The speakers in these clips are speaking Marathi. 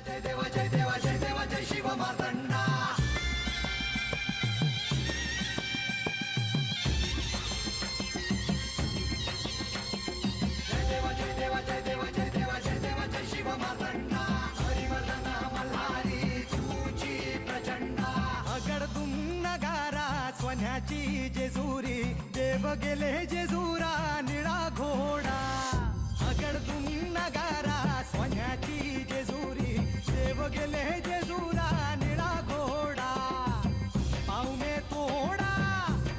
जय देव जय देव जय देव जय शिव मार्तंडा. जय देव जय देव जय देव जय देव जय देव जय शिव मार्तंडा. हरिवर्धन मल्हारी तुझी प्रचंडा. अगडदुम नगारा सोन्याची जेजुरी, देव गेले जेजुरा निळा घोडा. अगडदुम नगारा सोन्याची जेजुरी, देव गेले जेजुरा निळा घोडा. पावने तोडा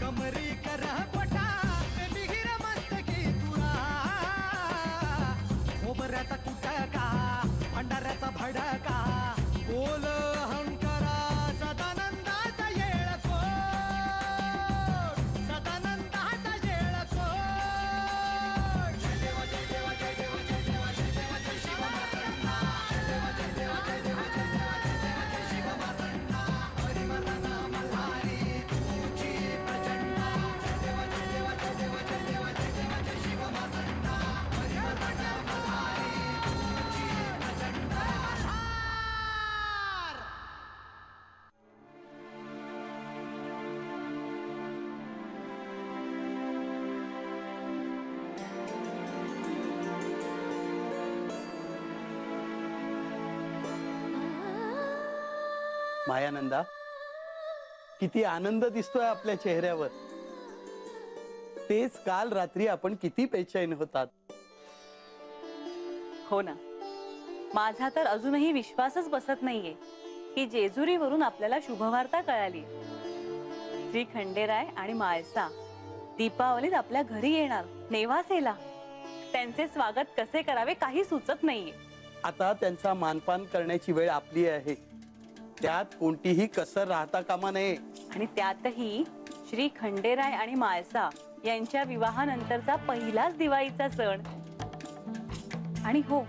कमरी कर पटा, मिहिर मस्तकी तुळा. खोबऱ्याचा कुटका भंडाऱ्याचा भडका, बोल अहंकारा सदानंदाचा येळकोट, सदानंदाचा येळकोट. जय देव जय देव जय देव जय देव जय देव जय शिव मार्तंडा. जय देव जय देव जय देव जय देव जय देव जय शिव मार्तंडा. हरिवर्धन मल्हारी तुझी प्रचंडा. जय देव जय देव जय देव जय देव जय देव जय शिव मार्तंडा. हरिवर्धन मल्हारी तुझी प्रचंडा. मायानंदा, किती आनंद दिसतोय आपल्या चेहऱ्यावर. तेच काल रात्री आपण किती बेचैन होतात. हो ना, माझा तर अजूनही विश्वासच बसत नाहीये की जेजुरीवरून आपल्याला शुभवार्ता कळाली. श्री खंडेराय आणि माळसा दीपावलीत आपल्या घरी येणार नेवासेला. त्यांचे स्वागत कसे करावे काही सुचत नाहीये. आता त्यांचा मानपान करण्याची वेळ आपली आहे. त्यात कोणतीही कसर राहता कामा नये. आणि त्यातही श्री खंडेराय आणि माळसा यांच्या विवाहानंतरचा पहिलाच दिवाळीचा सण. आणि हो,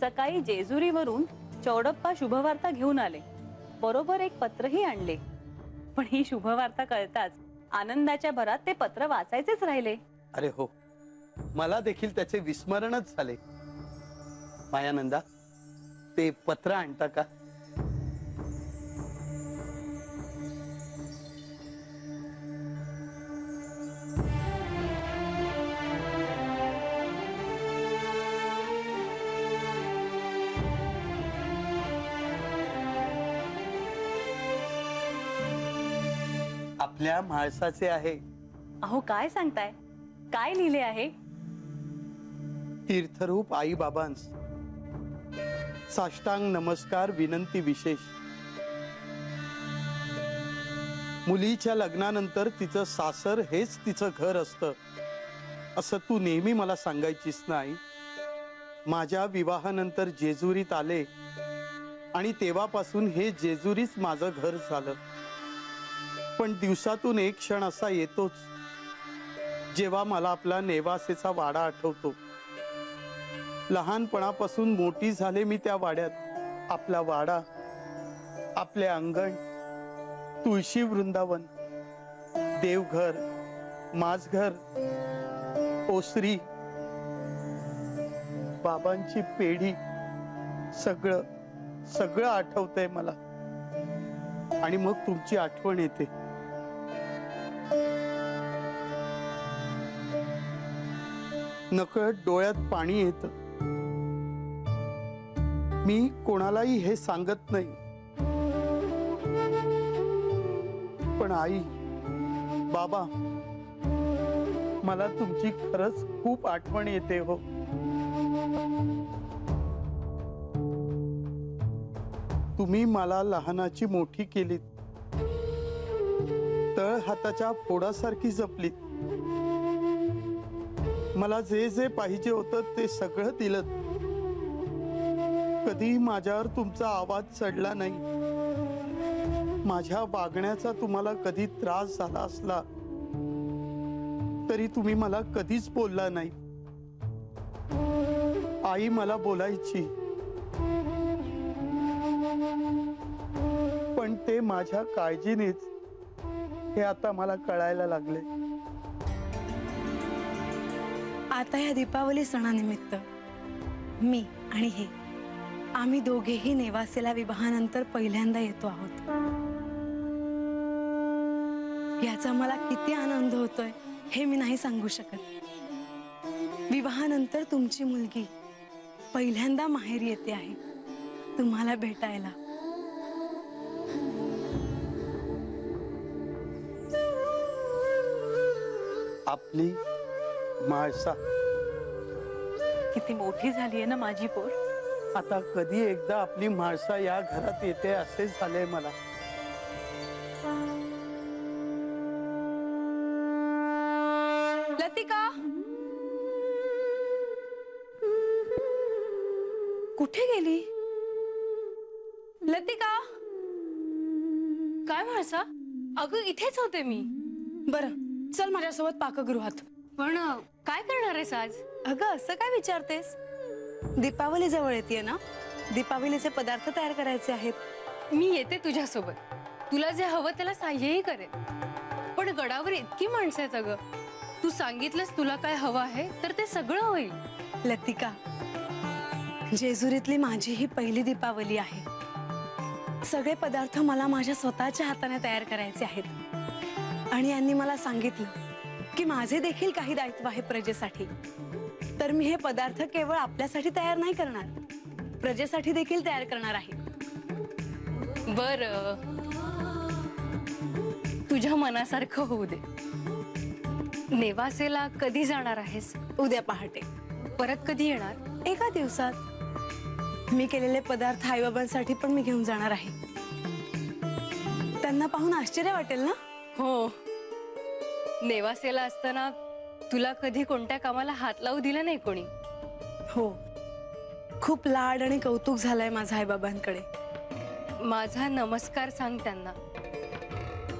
सकाळी जेजुरीवरून चौडप्पा शुभवार्ता घेऊन आले. बरोबर एक पत्रही आणले. पण ही शुभवार्ता कळताच आनंदाच्या भरात ते पत्र वाचायचेच राहिले. अरे हो, मला देखील त्याचे विस्मरणच झाले. मायानंदा, ते पत्र आणता का? आपल्या म्हाळसाचे आहे. अहो, काय सांगताय? काय लिहिले आहे? तीर्थरूप आई बाबांस साष्टांग नमस्कार, विनंती विशेष. मुलीच्या लग्नानंतर तिचं सासर हेच तिचं घर असतं असं तू नेहमी मला सांगायचीस नाही. माझ्या विवाहानंतर जेजुरीत आले आणि तेव्हापासून हे जेजुरीच माझं घर झालं. पण दिवसातून एक क्षण असा येतोच जेव्हा मला आपला नेवासेचा वाडा आठवतो. लहानपणापासून मोठी झाले मी त्या वाड्यात. आपला वाडा, आपले अंगण, तुळशी वृंदावन, देवघर, माझघर, ओसरी, बाबांची पेढी, सगळं सगळं आठवतंय मला. आणि मग तुमची आठवण येते. नकळत डोळ्यात पाणी येतं. मी कोणालाही हे सांगत नाही, पण आई, बाबा, मला तुमची खरंच खूप आठवण येते हो. तुम्ही मला लहानाची मोठी केलीत, तळ हाताच्या फोडासारखी जपलीत. मला जे जे पाहिजे होतं ते सगळं दिलं. कधी माझ्यावर तुमचा आवाज चढला नाही. माझ्या वागण्याचा तुम्हाला कधी त्रास झाला असला तरी तुम्ही मला कधीच बोलला नाही. आई मला बोलायची, पण ते माझ्या काळजीनेच हे आता मला कळायला लागले. आता या दीपावली सणानिमित्त मी आणि हे आम्ही दोघेही नेवासेला विवाहानंतर पहिल्यांदा येतो आहोत. याचा मला किती आनंद होतोय हे मी नाही सांगू शकत. विवाहानंतर तुमची मुलगी पहिल्यांदा माहेरी येते आहे तुम्हाला भेटायला. आपली म्हाळसा किती मोठी झाली आहे ना माझी पोर. आता कधी एकदा आपली म्हाळसा या घरात येते असे झाले मला. लतिका, कुठे गेली लतिका? काय म्हाळसा? अगं इथेच होते मी. बरं चल माझ्यासोबत पाकगृहात. पण काय करणार आहेस आज? अगं असं काय विचारतेस? दीपावली जवळ येते ना, दीपावलीचे पदार्थ तयार करायचे आहेत. मी येते तुझ्यासोबत. तुला जे हवं त्याला साह्यही करेन. पण गडावर इतकी माणसं आहेत अगं. तू सांगितलंस तुला काय हवं आहे तर ते सगळं होईल. लतिका, जेजुरीतली माझी ही पहिली दीपावली आहे. सगळे पदार्थ मला माझ्या स्वतःच्या हाताने तयार करायचे आहेत. आणि यांनी मला सांगितलं की माझे देखील काही दायित्व आहे प्रजेसाठी. तर मी हे पदार्थ केवळ आपल्यासाठी तयार नाही करणार, प्रजेसाठी देखील तयार करणार आहे. बर, तुझ्या मनासारखं होऊ दे. नेवासेला कधी जाणार आहेस? उद्या पहाटे. परत कधी येणार? एका दिवसात. मी केलेले पदार्थ आईबाबांसाठी पण मी घेऊन जाणार आहे. त्यांना पाहून आश्चर्य वाटेल ना. हो, नेवासेला असताना तुला कधी कोणत्या कामाला हात लावू दिला नाही कोणी. हो, खूप लाड आणि कौतुक झालंय माझ्या आईबाबांकडे. माझा नमस्कार सांग त्यांना.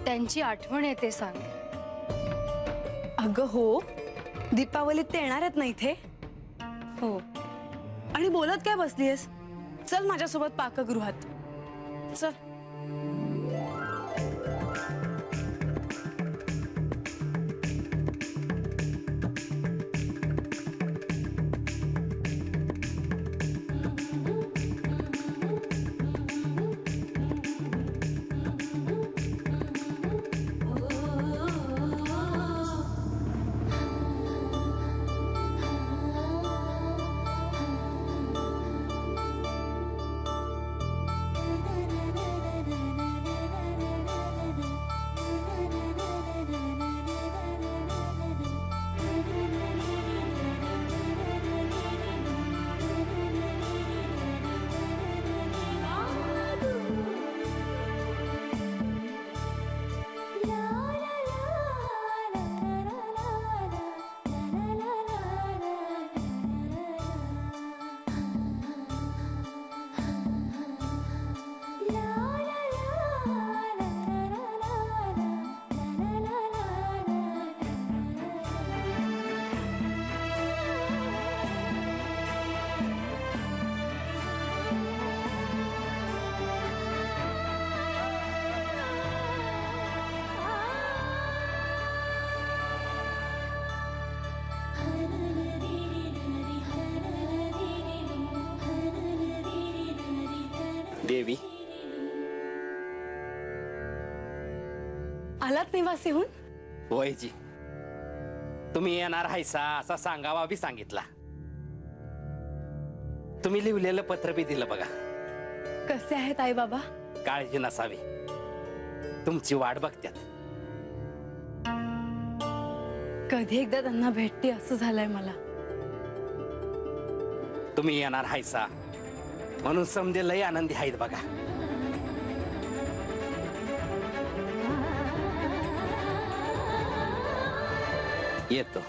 त्यांची आठवण येते सांग. अगं हो, दीपावलीत ते येणार आहेत ना इथे. हो. आणि बोलत काय बसलीयस? चल माझ्यासोबत पाकगृहात. चल. देवी, आलात निवासीहून? वयजी, तुम्ही येणार हायसा असा सांगावा बी सांगितला. तुम्ही लिहिलेलं पत्र बी दिलं बघा. कसे आहेत आई बाबा? काळजी नसावी, तुमची वाट बघत्यात. कधी एकदा त्यांना भेटते असं झालंय मला. तुम्ही येणार हायसा म्हणून समजे लय आनंदी आहेत बघा. येतो.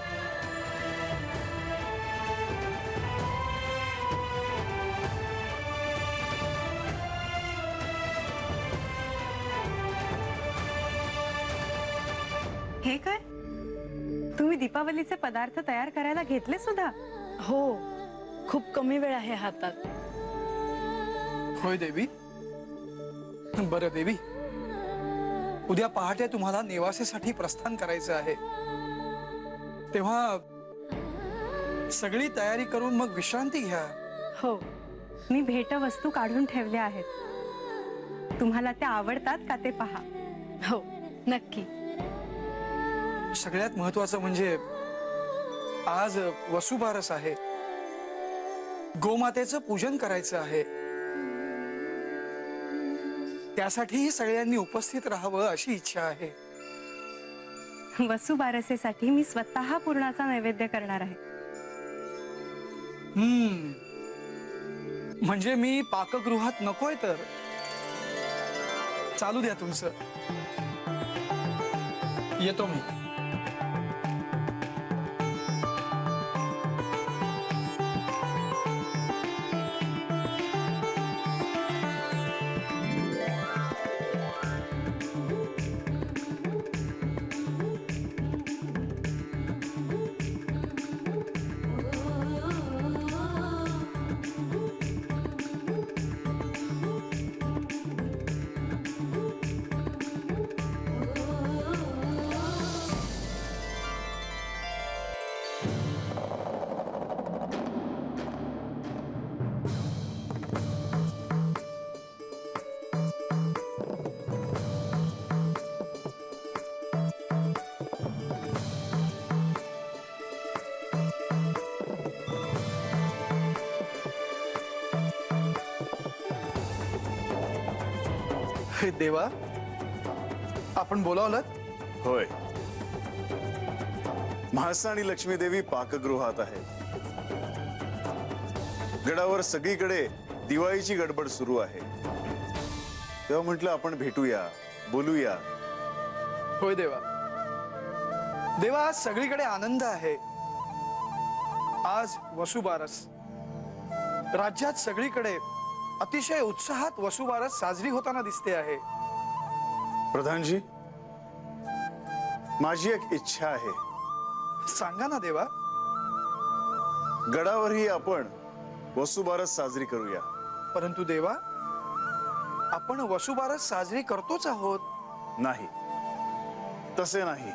हे काय? तुम्ही दीपावलीचे पदार्थ तयार करायला घेतले सुद्धा? हो, खूप कमी वेळ आहे हातात. होय देवी. बरं देवी, उद्या पहाटे तुम्हाला नेवासेसाठी प्रस्थान करायचं आहे. तेव्हा सगळी तयारी करून मग विश्रांती घ्या. हो, मी भेटवस्तू काढून ठेवल्या आहेत. तुम्हाला त्या आवडतात का ते पहा. हो, नक्की. सगळ्यात महत्वाचं म्हणजे आज वसुबारस आहे. गोमातेचं पूजन करायचं आहे. त्यासाठीही सगळ्यांनी उपस्थित राहावं अशी इच्छा आहे. वसुबारसेसाठी मी स्वतः पुरणाचा नैवेद्य करणार आहे. म्हणजे मी पाकगृहात नकोय तर चालू द्या तुमचं. येतो मी. हे देवा, आपण बोलावलं. होय, म्हाळसा आणि लक्ष्मीदेवी पाकगृहात आहेत. गडावर सगळीकडे दिवाळीची गडबड सुरू आहे. तेव्हा म्हटलं आपण भेटूया, बोलूया. होय देवा. देवा, आज सगळीकडे आनंद आहे. आज वसुबारस. राज्यात सगळीकडे अतिशय उत्साहात वसुबारस साजरी होताना दिसते आहे. प्रधानजी, माझी एक इच्छा आहे. सांगा ना देवा. गडावरही आपण वसुबारस साजरी करूया. परंतु देवा, आपण वसुबारस साजरी करतोच आहोत. नाही, तसे नाही.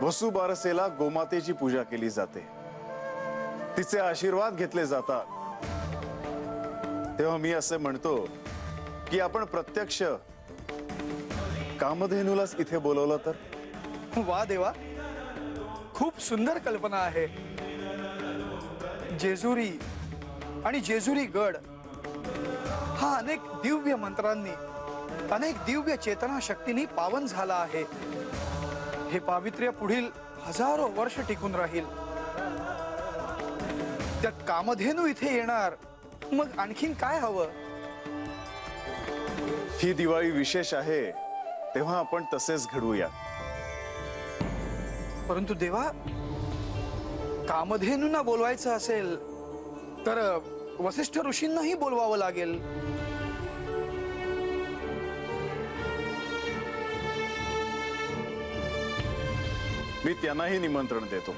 वसुबारसेला गोमातेची पूजा केली जाते. तिचे आशीर्वाद घेतले जातात. तेव्हा मी असे म्हणतो की आपण प्रत्यक्ष कामधेनूलाच इथे बोलवलं तर. वा देवा, खूप सुंदर कल्पना आहे. जेजुरी आणि जेजुरी गड हा अनेक दिव्य मंत्रांनी, अनेक दिव्य चेतना शक्तींनी पावन झाला आहे. हे पावित्र्य पुढील हजारो वर्ष टिकून राहील. त्यात कामधेनू इथे येणार, मग आणखीन काय हवं. ही दिवाळी विशेष आहे, तेव्हा आपण तसेच घडवूया. परंतु देवा, कामधेनूंना बोलवायचं असेल तर वसिष्ठ ऋषींनाही बोलवावं लागेल. मी त्यांनाही निमंत्रण देतो.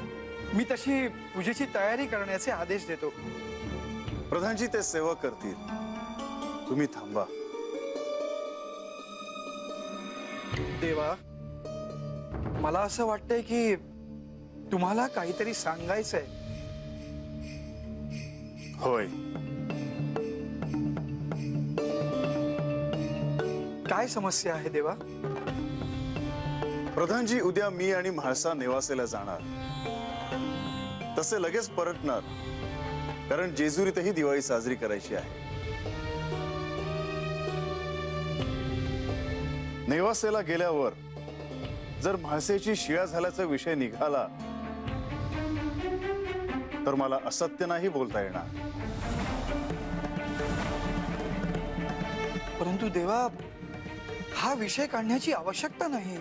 मी तशी पूजेची तयारी करण्याचे आदेश देतो. प्रधानजी ते सेवा करतील, तुम्ही थांबा. देवा, मला असं वाटतंय की तुम्हाला काहीतरी सांगायचंय. होय, काय समस्या आहे देवा. प्रधानजी, उद्या मी आणि म्हाळसा नेवासेला जाणार. तसे लगेच परतणार, कारण जेजुरीतही दिवाळी साजरी करायची आहे. नेवासेला गेल्यावर जर म्हाळसेची शिळा झाल्याचा विषय निघाला तर मला असत्य नाही बोलता येणार. परंतु देवा, हा विषय काढण्याची आवश्यकता नाही.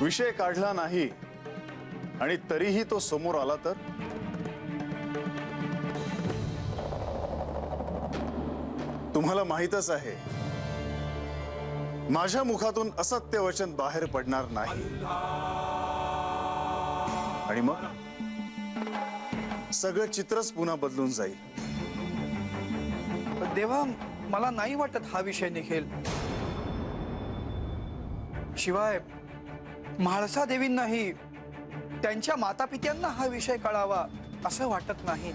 विषय काढला नाही आणि तरीही तो समोर आला तर. तुम्हाला माहीतच आहे, माझ्या मुखातून असत्य वचन बाहेर पडणार नाही. आणि मग सगळं चित्रच पुन्हा बदलून जाईल. देवा, मला नाही वाटत हा विषय निघेल. शिवाय म्हाळसा देवींनाही त्यांच्या मातापित्यांना हा विषय कळावा असं वाटत नाही.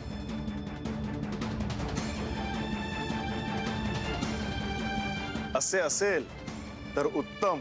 असे असेल तर उत्तम.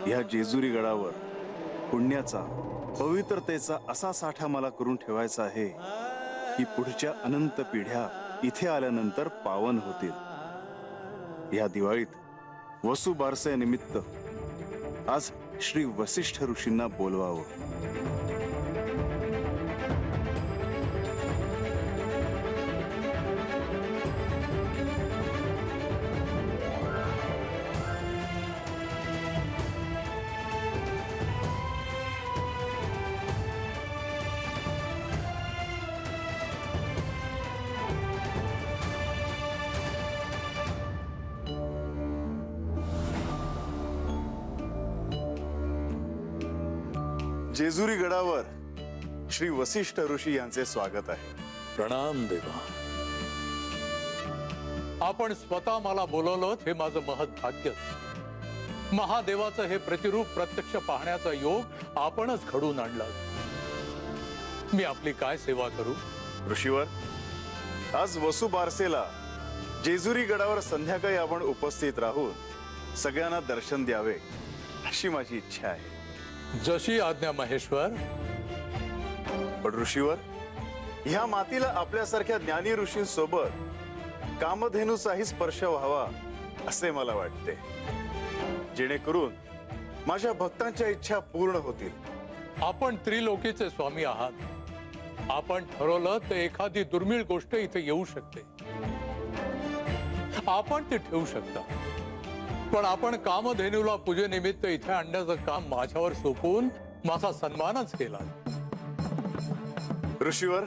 या जेजुरी गडावर पुण्याचा पवित्रतेचा असा साठा मला करून ठेवायचा आहे की पुढच्या अनंत पिढ्या इथे आल्यानंतर पावन होतील. या दिवाळीत वसु बारसेनिमित्त आज श्री वसिष्ठ ऋषींना बोलवावं. जेजुरी गडावर श्री वसिष्ठ ऋषी यांचे स्वागत आहे. प्रणाम देवा. आपण स्वतः मला बोलवलं हे माझं महत् भाग्य. महादेवाचं हे प्रतिरूप प्रत्यक्ष पाहण्याचा योग आपणच घडून आणला. मी आपली काय सेवा करू? ऋषीवर, आज वसु बारसेला जेजुरी गडावर संध्याकाळी आपण उपस्थित राहून सगळ्यांना दर्शन द्यावे अशी माझी इच्छा आहे. जशी आज्ञा महेश्वर. पण ऋषीवर, ह्या मातीला आपल्यासारख्या ज्ञानी ऋषींसोबत कामधेनूचाही स्पर्श व्हावा असे मला वाटते, जेणेकरून माझ्या भक्तांच्या इच्छा पूर्ण होतील. आपण त्रिलोकीचे स्वामी आहात. आपण ठरवलं तर एखादी दुर्मिळ गोष्ट इथे येऊ शकते. आपण ती ठेवू शकता. पण आपण कामधेनूला पूजेनिमित्त इथे आणण्याचं काम माझ्यावर सोपवून माझा सन्मानच केला. ऋषीवर,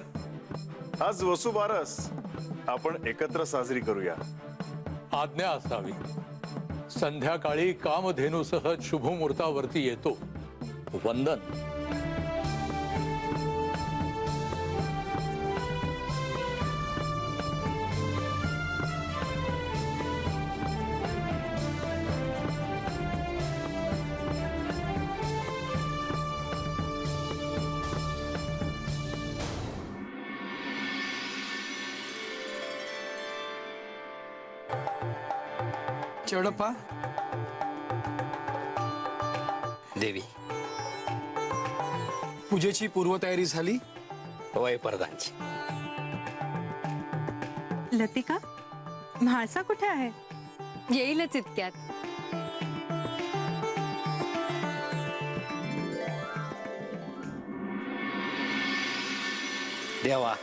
आज वसुबारस आपण एकत्र साजरी करूया. आज्ञा असावी. संध्याकाळी कामधेनूसह शुभमुहूर्तावरती येतो. वंदन. चेडप्पा, देवी. पूजेची पूर्वतयारी झाली? वय प्रधानची. लतिका, म्हाळसा कुठे आहे? येईलच इतक्यात. देवा,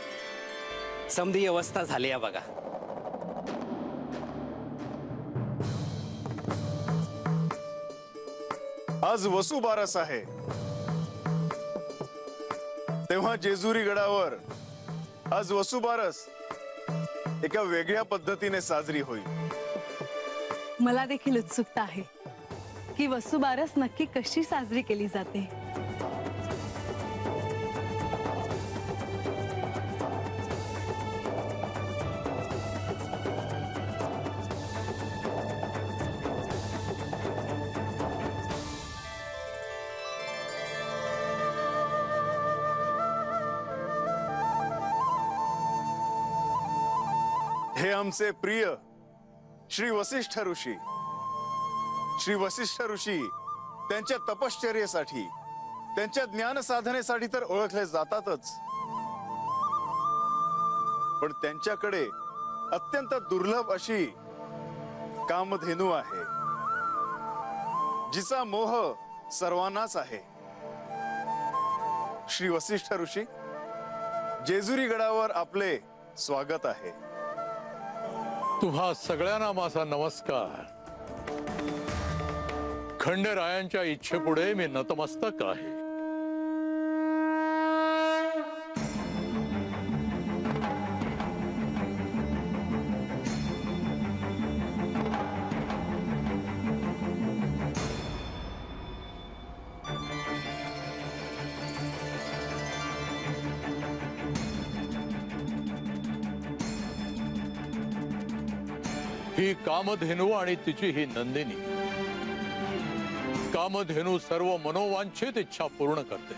समधी अवस्था झाली आहे बघा. आज वसुबारस आहे, तेव्हा जेजुरी गडावर आज वसुबारस एका वेगळ्या पद्धतीने साजरी होईल. मला देखील उत्सुकता आहे की वसुबारस नक्की कशी साजरी केली जाते. हे आमचे प्रिय श्री वसिष्ठ ऋषी. श्री वसिष्ठ ऋषी त्यांच्या तपश्चर्येसाठी, त्यांच्या ज्ञान साधनेसाठी तर ओळखले जातातच, पण त्यांच्याकडे अत्यंत दुर्लभ अशी कामधेनू आहे, जिचा मोह सर्वांनाच आहे. श्री वसिष्ठ ऋषी, जेजुरी गडावर आपले स्वागत आहे. तुम्हा सगळ्यांना माझा नमस्कार. खंडेरायांच्या इच्छेपुढे मी नतमस्तक आहे. ही कामधेनू आणि तिची ही नंदिनी. कामधेनू सर्व मनोवांछित इच्छा पूर्ण करते,